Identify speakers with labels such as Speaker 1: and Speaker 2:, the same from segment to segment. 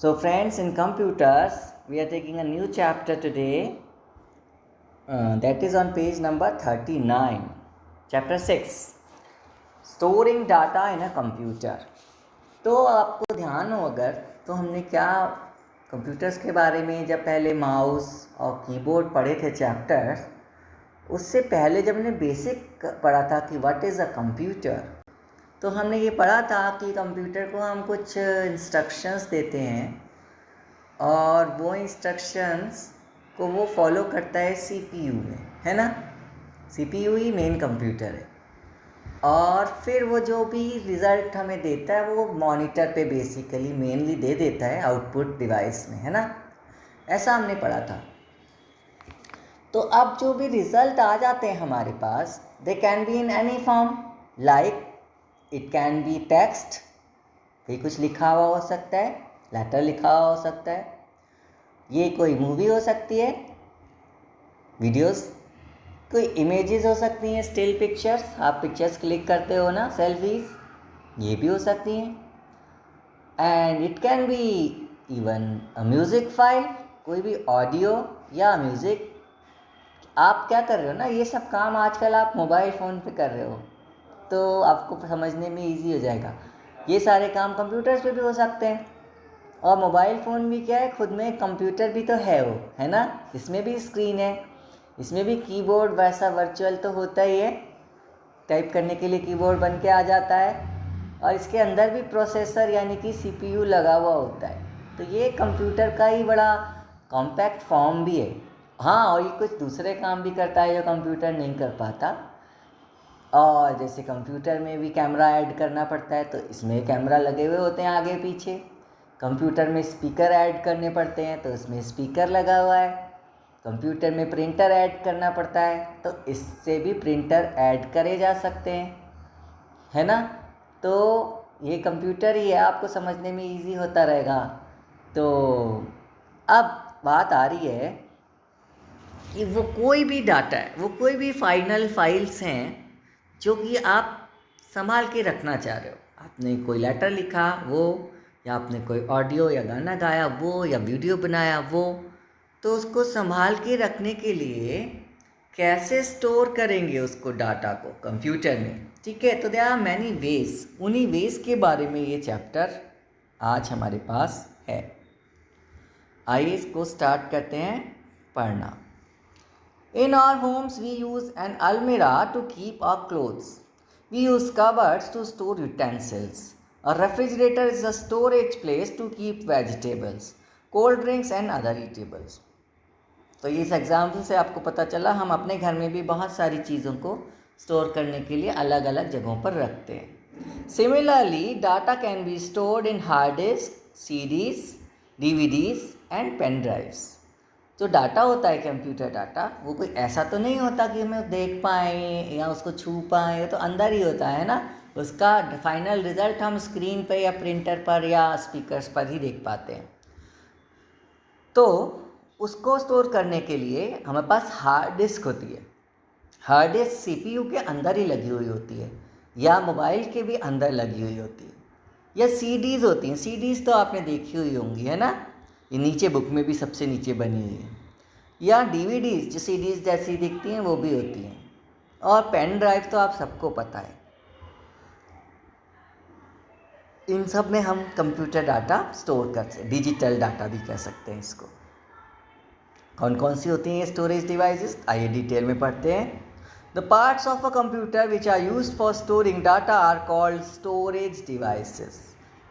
Speaker 1: So friends, in computers, we are taking a new chapter today. That is on page number 39. Chapter 6. Storing data in a computer. तो आपको ध्यान हो अगर तो हमने क्या कंप्यूटर्स के बारे में जब पहले माउस और कीबोर्ड पढ़े थे चैप्टर्स, उससे पहले जब हमने बेसिक पढ़ा था कि व्हाट इज़ अ कंप्यूटर, तो हमने ये पढ़ा था कि कंप्यूटर को हम कुछ इंस्ट्रक्शंस देते हैं और वो इंस्ट्रक्शंस को वो फॉलो करता है सीपीयू में, है ना। सीपीयू ही मेन कंप्यूटर है और फिर वो जो भी रिज़ल्ट हमें देता है वो मॉनिटर पे बेसिकली मेनली दे देता है आउटपुट डिवाइस में, है ना। ऐसा हमने पढ़ा था। तो अब जो भी रिज़ल्ट आ जाते हैं हमारे पास, they can be in any form, like it can be text, कहीं कुछ लिखा हुआ हो सकता है, लेटर लिखा हुआ हो सकता है, ये कोई मूवी हो सकती है, वीडियोस, कोई इमेजेस हो सकती हैं, स्टिल पिक्चर्स, आप पिक्चर्स क्लिक करते हो ना, सेल्फीज, ये भी हो सकती हैं। And it can be even a music file, कोई भी ऑडियो या म्यूज़िक। आप क्या कर रहे हो ना, ये सब काम आजकल आप मोबाइल फ़ोन पे कर रहे हो, तो आपको समझने में इजी हो जाएगा। ये सारे काम कंप्यूटर्स पे भी हो सकते हैं। और मोबाइल फ़ोन भी क्या है, खुद में कंप्यूटर भी तो है वो, है ना। इसमें भी स्क्रीन है, इसमें भी कीबोर्ड वैसा वर्चुअल तो होता ही है, टाइप करने के लिए कीबोर्ड बन के आ जाता है, और इसके अंदर भी प्रोसेसर यानी कि सीपीयू लगा हुआ होता है। तो ये कंप्यूटर का ही बड़ा कॉम्पैक्ट फॉर्म भी है। हाँ, और ये कुछ दूसरे काम भी करता है जो कंप्यूटर नहीं कर पाता। और जैसे कंप्यूटर में भी कैमरा ऐड करना पड़ता है, तो इसमें कैमरा लगे हुए होते हैं आगे पीछे। कंप्यूटर में स्पीकर ऐड करने पड़ते हैं, तो इसमें स्पीकर लगा हुआ है। कंप्यूटर में प्रिंटर ऐड करना पड़ता है, तो इससे भी प्रिंटर ऐड करे जा सकते हैं, है ना। तो ये कंप्यूटर ही है, आपको समझने में इजी होता रहेगा। तो अब बात आ रही है कि वो कोई भी डाटा है, वो कोई भी फाइनल फाइल्स हैं जो कि आप संभाल के रखना चाह रहे हो। आपने कोई लेटर लिखा वो, या आपने कोई ऑडियो या गाना गाया वो, या वीडियो बनाया वो, तो उसको संभाल के रखने के लिए कैसे स्टोर करेंगे उसको, डाटा को कंप्यूटर में, ठीक है। तो देयर आर मैनी वेज, उन्हीं वेज के बारे में ये चैप्टर आज हमारे पास है। आइए इसको स्टार्ट करते हैं पढ़ना। In our homes, we use an almirah to keep our clothes. We use cupboards to store utensils. A refrigerator is a storage place to keep vegetables, cold drinks and other eatables. तो इस example से आपको पता चला हम अपने घर में भी बहुत सारी चीज़ों को स्टोर करने के लिए अलग अलग जगहों पर रखते हैं। Similarly data can be stored in hard disk, CDs, DVDs and pen drives. जो डाटा होता है कंप्यूटर डाटा, वो कोई ऐसा तो नहीं होता कि हमें देख पाएँ या उसको छू पाएँ, तो अंदर ही होता है ना। उसका फाइनल रिज़ल्ट हम स्क्रीन पर या प्रिंटर पर या स्पीकर्स पर ही देख पाते हैं। तो उसको स्टोर करने के लिए हमारे पास हार्ड डिस्क होती है। हार्ड डिस्क सीपीयू के अंदर ही लगी हुई होती है, या मोबाइल के भी अंदर लगी हुई होती है, या सीडीज़ होती हैं। सीडीज़ तो आपने देखी हुई होंगी, है ना, ये नीचे बुक में भी सबसे नीचे बनी हुई है। या डीवीडीज़ जो सीडीज़ जैसी दिखती हैं वो भी होती हैं। और पेन ड्राइव तो आप सबको पता है। इन सब में हम कंप्यूटर डाटा स्टोर कर सकते, डिजिटल डाटा भी कह सकते हैं इसको। कौन कौन सी होती हैं स्टोरेज डिवाइसेस, आइए डिटेल में पढ़ते हैं। The parts of a computer which are used for storing data are called storage devices.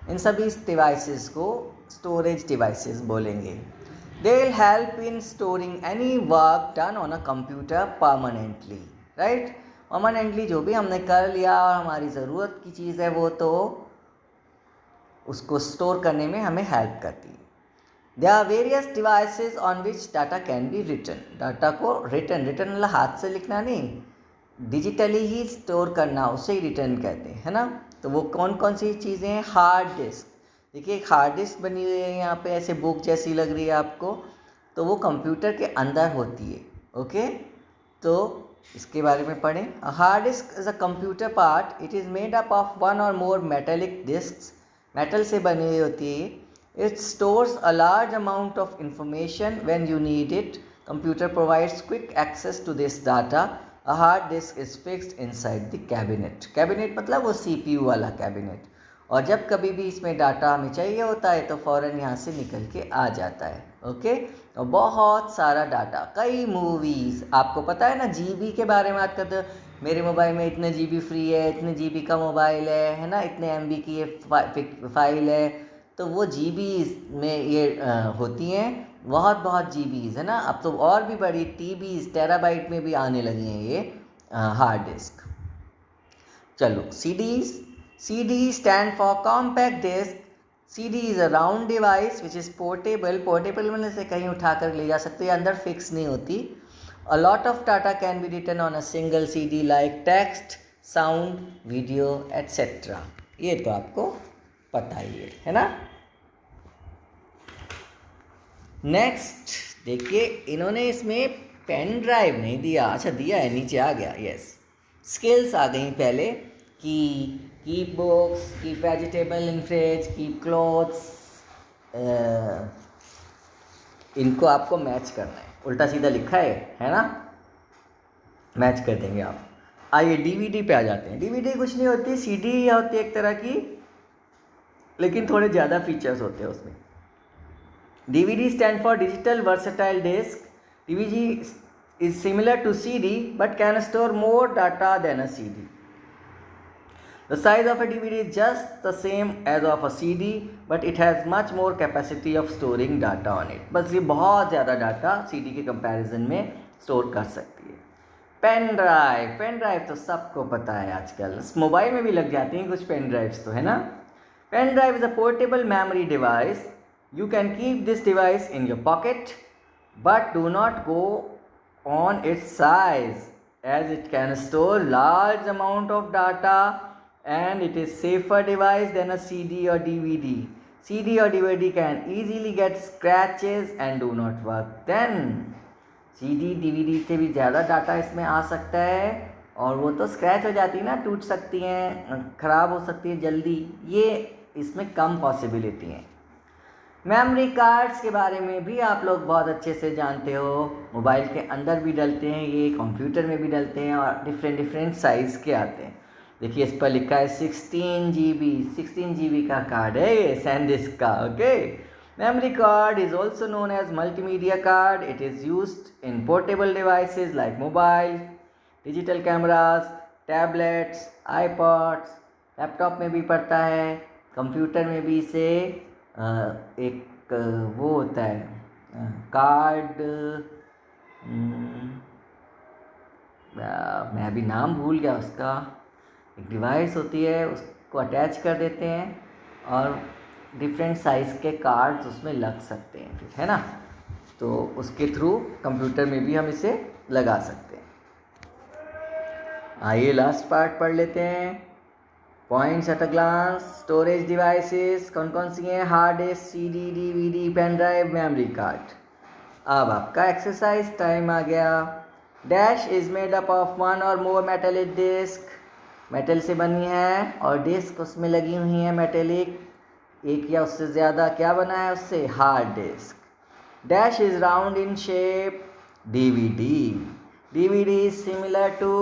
Speaker 1: इन सभी डिवाइसेस को स्टोरेज डिवाइसेस बोलेंगे। They will help in storing any work done on a computer permanently, right. Permanently जो भी हमने कर लिया और हमारी ज़रूरत की चीज़ है वो, तो उसको स्टोर करने में हमें हेल्प करती है। There are various devices on which data can be written. Data को रिटर्न मतलब हाथ से लिखना नहीं, डिजिटली ही स्टोर करना, उसे ही रिटर्न कहते हैं, है ना। तो वो कौन कौन सी चीज़ें हैं। हार्ड डिस्क, देखिए एक हार्ड डिस्क बनी हुई है यहाँ पे, ऐसे बुक जैसी लग रही है आपको, तो वो कंप्यूटर के अंदर होती है, ओके। तो इसके बारे में पढ़ें। A hard disk is a computer part, it is made up of one or more metallic disc, metal से बनी हुई होती है It stores a large amount of information when you need it. Computer provides quick access to this data. A hard disk is fixed inside the cabinet. Cabinet मतलब वो CPU वाला cabinet. और जब कभी भी इसमें डाटा हमें चाहिए होता है तो फ़ौरन यहाँ से निकल के आ जाता है. ओके. और बहुत सारा डाटा, कई मूवीज़, आपको पता है ना जीबी के बारे में बात करते हो. मेरे मोबाइल में इतने जीबी फ्री है, इतने जीबी का मोबाइल है ना, इतने एमबी की ये फाइल है. तो वो जीबीज़ में ये होती हैं, बहुत जीबीज़ है ना. अब तो और भी बड़ी टीबीज़, टेराबाइट में भी आने लगी हैं ये हार्ड डिस्क. चलो, CDs. CD stand for compact disc. CD is a round device which is portable. Portable मतलब से कहीं उठा कर ले जा सकते हैं, अंदर फिक्स नहीं होती. A lot of data can be written on a single CD like text, sound, video, etc. ये तो आपको पता ही है ना. नेक्स्ट देखिए, इन्होंने इसमें पेन ड्राइव नहीं दिया. अच्छा दिया है, नीचे आ गया. यस, स्किल्स आ गई पहले कि कीप बुक्स, कीप वेजिटेबल इन फ्रिज, कीप क्लोथ्स. इनको आपको मैच करना है. उल्टा सीधा लिखा है ना, मैच कर देंगे आप. आइए डीवीडी पे आ जाते हैं. डीवीडी कुछ नहीं होती, सीडी होती है एक तरह की, लेकिन थोड़े ज़्यादा फीचर्स होते हैं उसमें. DVD stand for digital versatile disk. DVD is similar to CD but can store more data than a CD. The size of a DVD is just the same as of a CD but it has much more capacity of storing data on it. बस ये बहुत ज़्यादा data CD के comparison में store कर सकती है. Pen drive. Pen drive तो सबको पता है, आजकल मोबाइल में भी लग जाती हैं कुछ पेन ड्राइव्स तो, है ना. Pen drive is a portable memory device. You can keep this device in your pocket, but do not go on its size as it can store large amount of data and it is safer device than a CD or DVD. CD or DVD can easily get scratches and do not work. Then CD DVD से भी ज़्यादा data इसमें आ सकता है और वो तो scratch हो जाती है ना, टूट सकती हैं, ख़राब हो सकती है जल्दी. ये इसमें कम पॉसिबिलिटी है. मेमोरी कार्ड्स के बारे में भी आप लोग बहुत अच्छे से जानते हो. मोबाइल के अंदर भी डलते हैं ये, कंप्यूटर में भी डलते हैं और डिफरेंट साइज़ के आते हैं. देखिए इस पर लिखा है 16 GB का कार्ड है ये, सैनडिस्क का. Okay. Memory card is also known as multimedia card. It is used in portable devices like mobile, digital cameras, tablets, iPods. Laptop में भी पड़ता है, कंप्यूटर में भी इसे एक वो होता है कार्ड, मैं अभी नाम भूल गया उसका. एक डिवाइस होती है, उसको अटैच कर देते हैं और डिफरेंट साइज़ के कार्ड्स उसमें लग सकते हैं, ठीक है ना. तो उसके थ्रू कंप्यूटर में भी हम इसे लगा सकते हैं. आइए लास्ट पार्ट पढ़ लेते हैं. Points at a glance. Storage devices कौन कौन सी हैं? Hard disk, CD, DVD, pen drive, memory card. अब आपका एक्सरसाइज टाइम आ गया. Dash is made up of one or more metallic disc. Metal से बनी है और डिस्क उसमें लगी हुई है मेटेलिक, एक या उससे ज़्यादा. क्या बना है उससे? Hard disk. Dash is round in shape. DVD. DVD is similar to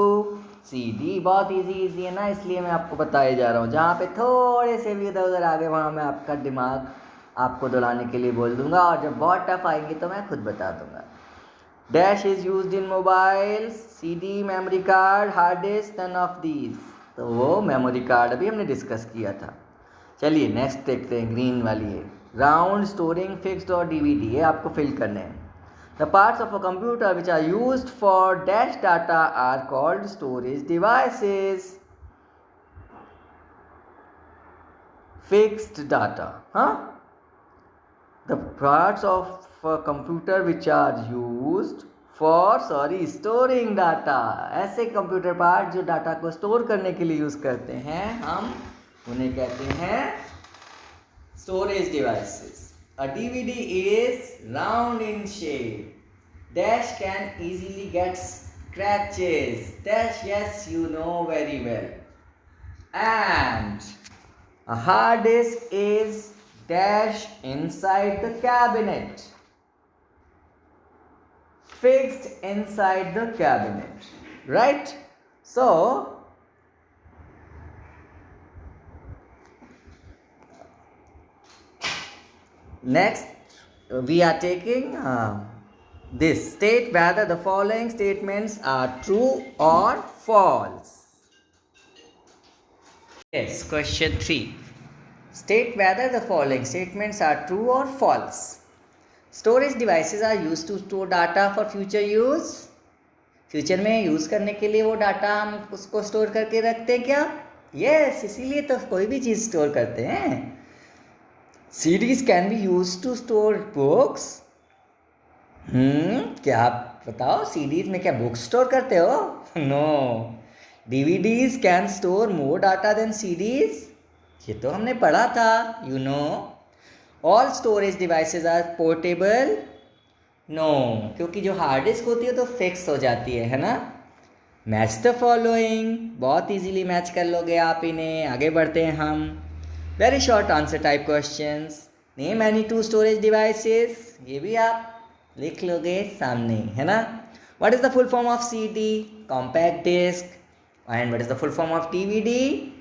Speaker 1: CD. बहुत इजी है ना, इसलिए मैं आपको बताया जा रहा हूँ. जहाँ पे थोड़े से भी इधर उधर आगे वहाँ मैं आपका दिमाग आपको दौड़ाने के लिए बोल दूंगा और जब बहुत टफ आएंगे तो मैं खुद बता दूंगा. Dash is used in mobile, CD, memory card, hard disk, none of these. तो वो मेमोरी कार्ड अभी हमने डिस्कस किया था. चलिए नेक्स्ट देखते हैं, ग्रीन वाली है. राउंड, स्टोरिंग, फिक्स्ड और DVD. ये आपको फिल करने हैं. The parts of a computer which are used for dash data are called storage devices. Fixed data. The parts of a computer which are used for storing data. ऐसे computer part जो data को store करने के लिए use करते हैं, हम उन्हें कहते हैं storage devices. A DVD is round in shape. Dash can easily get scratches. Dash, yes, you know very well. And a hard disk is dash inside the cabinet. Fixed inside the cabinet, right? So next we are taking this. State whether the following statements are true or false. Yes, question 3. State whether the following statements are true or false. Storage devices are used to store data for future use. Future में use करने के लिए वो data हम उसको store करके रखते हैं क्या? यस, इसीलिए तो कोई भी चीज़ स्टोर करते हैं. CDs can be use to store books. क्या आप बताओ, सीडीज में क्या बुक्स स्टोर करते हो? No. DVDs can store more data than CDs. ये तो हमने पढ़ा था, you know. All storage devices are portable. No, क्योंकि जो हार्ड डिस्क होती है तो फिक्स हो जाती है ना. Match the following. बहुत इजीली मैच कर लोगे आप इन्हें. आगे बढ़ते हैं हम. Very short answer type questions. Name any two storage devices. ये भी आप लिख लोगे सामने, है ना. What is the full form of CD? Compact disc. And what is the full form of DVD?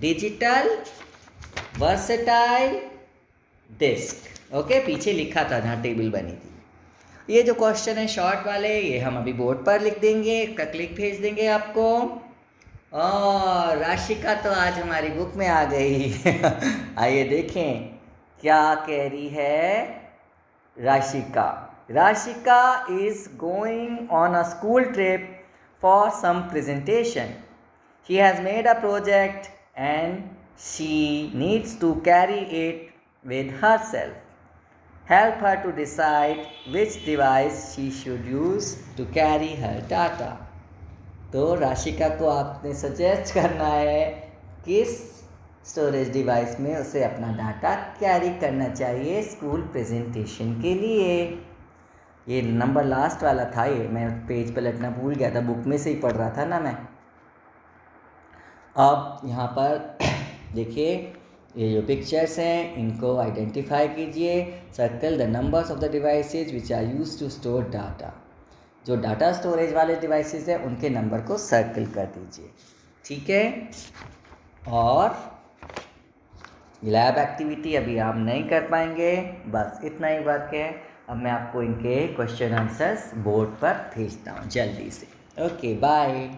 Speaker 1: Digital versatile disc. Okay, पीछे लिखा था जहाँ टेबल बनी थी. ये जो क्वेश्चन है शॉर्ट वाले, ये हम अभी बोर्ड पर लिख देंगे, का क्लिक भेज देंगे आपको. और राशिका तो आज हमारी बुक में आ गई. आइए देखें क्या कह रही है Rashika. Rashika is going on a school trip for some presentation. She has made a project and she needs to carry it with herself. Help her to decide which device she should use to carry her data. तो राशिका को आपने suggest करना है किस storage device में उसे अपना data carry करना चाहिए स्कूल प्रेजेंटेशन के लिए. ये नंबर लास्ट वाला था, ये मैं पेज पलटना भूल गया था, बुक में से ही पढ़ रहा था ना मैं. अब यहाँ पर देखिए, ये जो पिक्चर्स हैं इनको आइडेंटिफाई कीजिए. Circle the numbers of the devices which are use to store data. जो डाटा स्टोरेज वाले डिवाइसेस हैं उनके नंबर को सर्कल कर दीजिए, ठीक है. और लैब एक्टिविटी अभी आप नहीं कर पाएंगे, बस इतना ही वर्क है. अब मैं आपको इनके क्वेश्चन आंसर्स बोर्ड पर भेजता हूँ जल्दी से. Okay, bye.